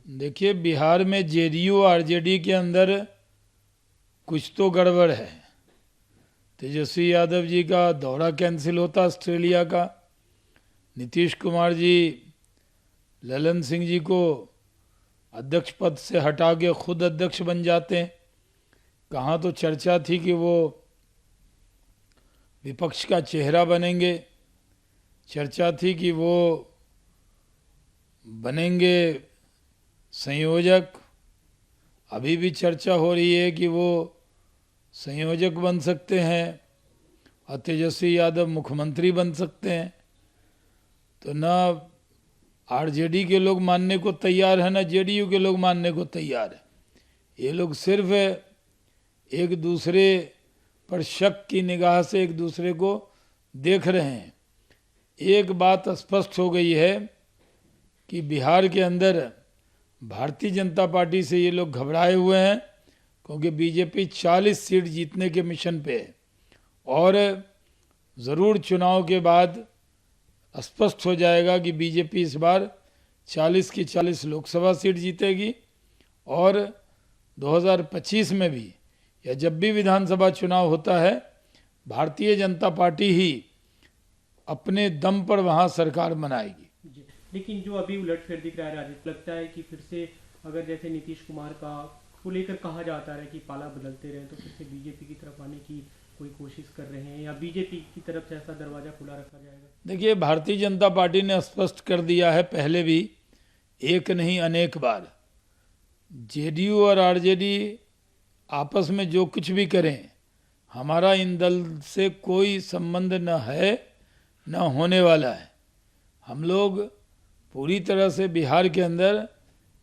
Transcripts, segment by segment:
देखिए, बिहार में JDU RJD के अंदर कुछ तो गड़बड़ है। तेजस्वी यादव जी का दौरा कैंसिल होता ऑस्ट्रेलिया का, नीतीश कुमार जी ललन सिंह जी को अध्यक्ष पद से हटा के खुद अध्यक्ष बन जाते हैं। कहाँ तो चर्चा थी कि वो विपक्ष का चेहरा बनेंगे, चर्चा थी कि वो बनेंगे संयोजक। अभी भी चर्चा हो रही है कि वो संयोजक बन सकते हैं और तेजस्वी यादव मुख्यमंत्री बन सकते हैं। तो ना आरजेडी के लोग मानने को तैयार हैं, ना जेडीयू के लोग मानने को तैयार है। ये लोग सिर्फ एक दूसरे पर शक की निगाह से एक दूसरे को देख रहे हैं। एक बात स्पष्ट हो गई है कि बिहार के अंदर भारतीय जनता पार्टी से ये लोग घबराए हुए हैं, क्योंकि बीजेपी 40 सीट जीतने के मिशन पे है और ज़रूर चुनाव के बाद स्पष्ट हो जाएगा कि बीजेपी इस बार 40 की 40 लोकसभा सीट जीतेगी और 2025 में भी या जब भी विधानसभा चुनाव होता है, भारतीय जनता पार्टी ही अपने दम पर वहां सरकार बनाएगी। लेकिन जो अभी उलटफेर दिख रहा है राजनीति, लगता है कि फिर से अगर जैसे नीतीश कुमार का को लेकर कहा जाता है कि पाला बदलते रहे, तो फिर से बीजेपी की तरफ आने की कोई कोशिश कर रहे हैं या बीजेपी की तरफ से ऐसा दरवाजा खुला रखा जाएगा? देखिए, भारतीय जनता पार्टी ने स्पष्ट कर दिया है पहले भी, एक नहीं अनेक बार, जेडीयू और आरजेडी आपस में जो कुछ भी करें, हमारा इन दल से कोई संबंध न है न होने वाला है। हम लोग पूरी तरह से बिहार के अंदर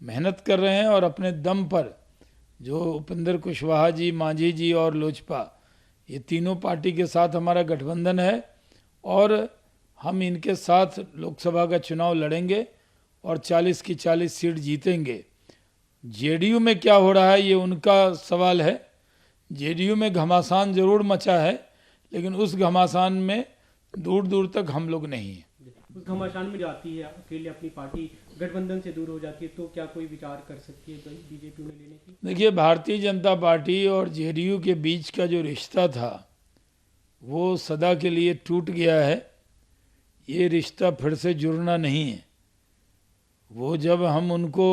मेहनत कर रहे हैं और अपने दम पर जो उपेंद्र कुशवाहा जी, मांझी जी और लोजपा, ये तीनों पार्टी के साथ हमारा गठबंधन है और हम इनके साथ लोकसभा का चुनाव लड़ेंगे और 40 की 40 सीट जीतेंगे। जेडीयू में क्या हो रहा है ये उनका सवाल है। जेडीयू में घमासान जरूर मचा है, लेकिन उस घमासान में दूर दूर तक हम लोग नहीं हैं। उस घमासान में जाती है अकेले अपनी पार्टी गठबंधन से दूर हो जाती है, तो क्या कोई विचार कर सकती है बीजेपी में लेने की? देखिए, भारतीय जनता पार्टी और जेडीयू के बीच का जो रिश्ता था वो सदा के लिए टूट गया है। ये रिश्ता फिर से जुड़ना नहीं है। वो जब हम उनको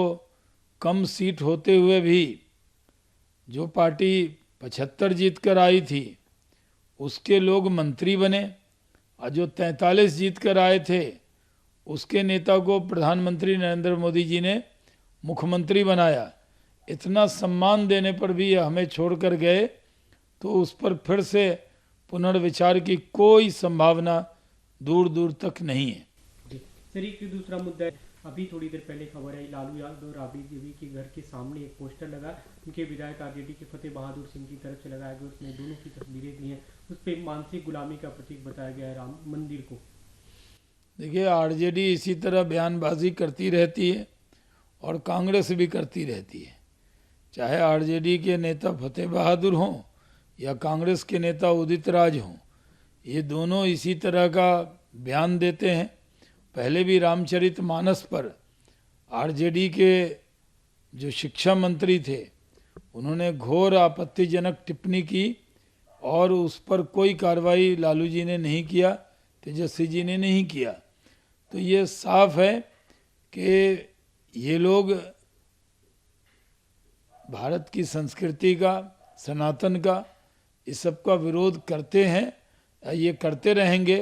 कम सीट होते हुए भी, जो पार्टी 75 जीत कर आई थी उसके लोग मंत्री बने और जो 43 जीत कर आए थे उसके नेता को प्रधानमंत्री नरेंद्र मोदी जी ने मुख्यमंत्री बनाया। इतना सम्मान देने पर भी हमें छोड़कर गए, तो उस पर फिर से पुनर्विचार की कोई संभावना दूर दूर तक नहीं है। सर, एक दूसरा मुद्दा है, अभी थोड़ी देर पहले खबर आई, लालू यादव और राबड़ी देवी के घर के सामने एक पोस्टर लगा, उनके विधायक आरजेडी के फतेह बहादुर सिंह की तरफ से लगाया गया, उसमें दोनों की तस्वीरें दी हैं, उस पर मानसिक गुलामी का प्रतीक बताया गया है राम मंदिर को। देखिए, आरजेडी इसी तरह बयानबाजी करती रहती है और कांग्रेस भी करती रहती है। चाहे आरजेडी के नेता फतेह बहादुर हों या कांग्रेस के नेता उदित राज हों, ये दोनों इसी तरह का बयान देते हैं। पहले भी रामचरितमानस पर आरजेडी के जो शिक्षा मंत्री थे उन्होंने घोर आपत्तिजनक टिप्पणी की और उस पर कोई कार्रवाई लालू जी ने नहीं किया, तेजस्वी जी ने नहीं किया। तो ये साफ है कि ये लोग भारत की संस्कृति का, सनातन का, इस सब का विरोध करते हैं, ये करते रहेंगे,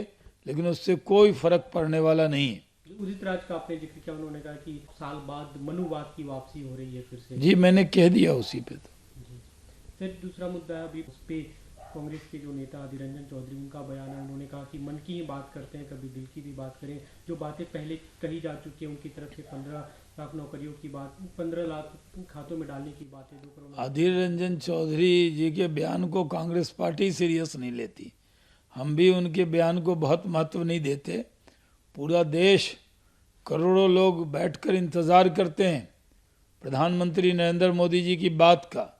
लेकिन उससे कोई फर्क पड़ने वाला नहीं है। उदित राज का आपने जिक्र किया, उन्होंने कहा कि साल बाद मनुवाद की वापसी हो रही है फिर से। जी, मैंने कह दिया उसी पे। तो फिर दूसरा मुद्दा है, अभी उस पर कांग्रेस के जो नेता अधीर रंजन चौधरी, उनका बयान है, उन्होंने कहा कि मन की ही बात करते हैं, कभी दिल की भी बात करें। जो बातें पहले कही जा चुकी है उनकी तरफ से 15 लाख नौकरियों की बात, 15 लाख खातों में डालने की बात है, 2 करोड़। अधीर रंजन चौधरी जी के बयान को कांग्रेस पार्टी सीरियस नहीं लेती, हम भी उनके बयान को बहुत महत्व नहीं देते। पूरा देश, करोड़ों लोग बैठकर इंतज़ार करते हैं प्रधानमंत्री नरेंद्र मोदी जी की बात का,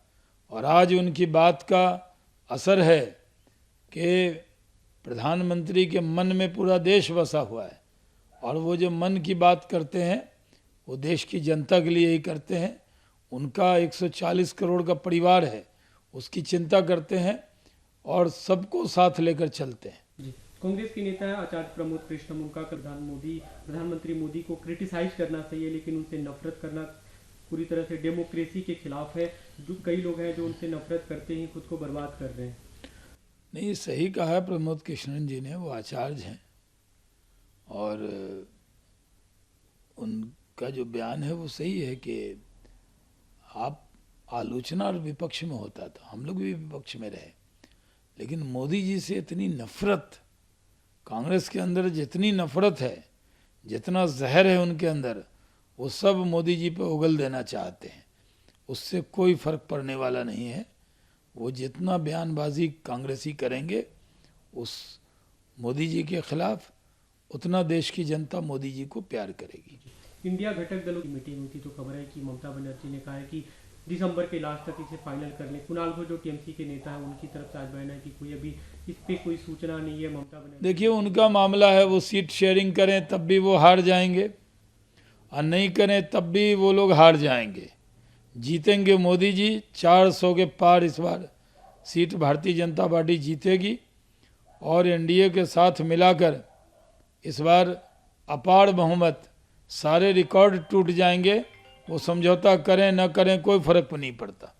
और आज उनकी बात का असर है कि प्रधानमंत्री के मन में पूरा देश बसा हुआ है और वो जो मन की बात करते हैं वो देश की जनता के लिए ही करते हैं। उनका 140 करोड़ का परिवार है, उसकी चिंता करते हैं और सबको साथ लेकर चलते हैं। जी, कांग्रेस के नेता है आचार्य प्रमोद कृष्णम, उनका प्रधानमंत्री मोदी को क्रिटिसाइज करना चाहिए, लेकिन उनसे नफरत करना पूरी तरह से डेमोक्रेसी के खिलाफ है। जो कई लोग हैं जो उनसे नफरत करते ही खुद को बर्बाद कर रहे हैं। नहीं, सही कहा है प्रमोद कृष्णन जी ने, वो आचार्य हैं और उनका जो बयान है वो सही है कि आप आलोचना और विपक्ष में होता था, हम लोग भी विपक्ष में रहे, लेकिन मोदी जी से इतनी नफरत, कांग्रेस के अंदर जितनी नफरत है, जितना जहर है उनके अंदर, वो सब मोदी जी पे उगल देना चाहते हैं। उससे कोई फर्क पड़ने वाला नहीं है। वो जितना बयानबाजी कांग्रेसी करेंगे उस मोदी जी के खिलाफ, उतना देश की जनता मोदी जी को प्यार करेगी। इंडिया घटक दलों की मीटिंग हुई थी, तो खबर है कि ममता बनर्जी ने कहा है कि दिसंबर के लास्ट तक इसे फाइनल कर लें। कुणाल घोष जो टीएमसी के नेता है, उनकी तरफ से आज बयान है कि कोई अभी इस पे कोई सूचना नहीं है। ममता बनर्जी, देखिए उनका मामला है, वो सीट शेयरिंग करें तब भी वो हार जाएंगे और नहीं करें तब भी वो लोग हार जाएंगे। जीतेंगे मोदी जी, 400 के पार इस बार सीट भारतीय जनता पार्टी जीतेगी और एनडीए के साथ मिलाकर इस बार अपार बहुमत, सारे रिकॉर्ड टूट जाएंगे। वो समझौता करें न करें कोई फर्क नहीं पड़ता।